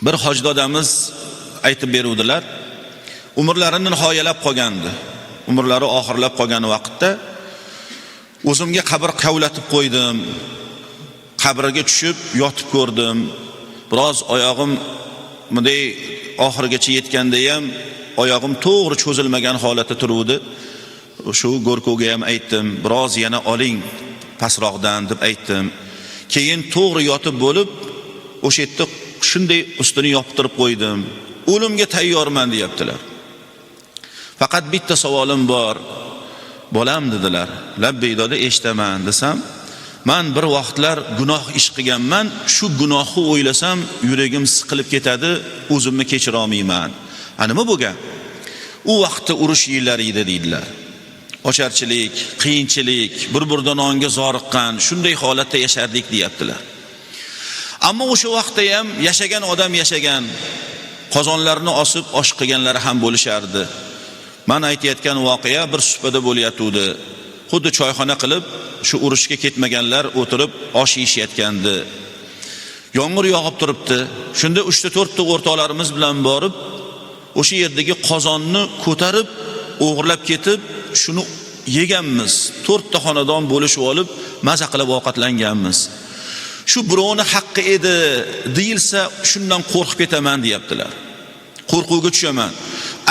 Bir hoji odamiz aytib beruvdilar. Umrlarini nihoyalab qolgandi. Umrlari oxirlab qolgan vaqtda o'zimga qabr qavlatib qo'ydim. Qabrga tushib yotib ko'rdim. Biroz oyog'im bunday oxirigacha yetganda ham oyog'im to'g'ri cho'zilmagan holatda turuvdi. Shu go'rkovga ham aytdim, biroz yana oling pastroqdan deb aytdim. Keyin to'g'ri yotib bo'lib, o'sha yerda shunday ustini yoptirib qo'ydim. O'limga tayyorman deyaptilar. Faqat bitta savolim bor. Bolam dedilar. Labbay dedi, eshitaman desam, men bir vaqtlar gunoh ish qilganman, shu gunohni o'ylasam yuragim siqilib ketadi, o'zimni kechira olmayman. Nima bo'lgan? U vaqtda urush yillari edi deydilar. Ocharchilik, qiyinchilik, bir-biridan nonga zoriqqan, shunday holatda yashardik deyaptilar. Ammo o'sha vaqtda ham yashagan odam yashagan, qozonlarni osib osh qilganlar ham bo'lishardi. Men aytayotgan voqea bir suhbada bo'layotdi. Xuddi choyxona qilib, shu urushga ketmaganlar o'tirib osh yeyishayotgandi. Yomg'ir yog'ib turibdi. Shunda 3-4 ta o'rtoqlarimiz bilan borib, o'sha yerdagi qozonni ko'tarib, o'g'irlab ketib, shuni yeganmiz. 4 ta xonadon bo'lishib olib, maza qilib ovqatlanganmiz. Shu birovni haqqi edi deyilsa, shundan qo'rqib ketaman deyaptilar. Qo'rquvga tushaman.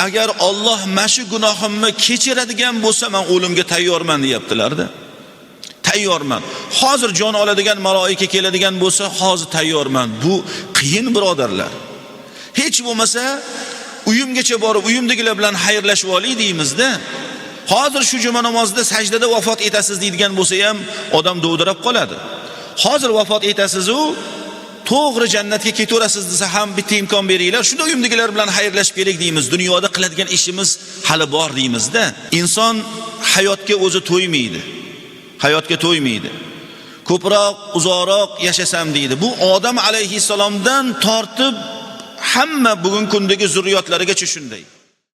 Agar Alloh mashi gunohimni kechiradigan bo'lsa, men o'limga tayyorman deyaptilar-da. Tayyorman. Hozir jon oladigan maloika keladigan bo'lsa, hozir tayyorman. Bu qiyin birodarlar. Hech bo'lmasa uyimgacha borib, uyimdagilar bilan xayrlashib olay deymizda. Hozir shu juma namozida sajdada vafot etasiz deydigan bo'lsa ham odam dovdirab qoladi. Hozir vafot etasiz u to'g'ri jannatga ketaverasiz desa ham bitta imkon beringlar. Shunda uyimdagilar bilan xayrlashib kerak deymiz. Dunyoda qiladigan ishimiz hali bor deymizda. Inson hayotga o'zi to'ymaydi. Hayotga to'ymaydi. Ko'proq, uzoqroq yashasam deydi. Bu Odam alayhissalomdan tortib hamma bugun kundagi zurriyotlarigacha shunday.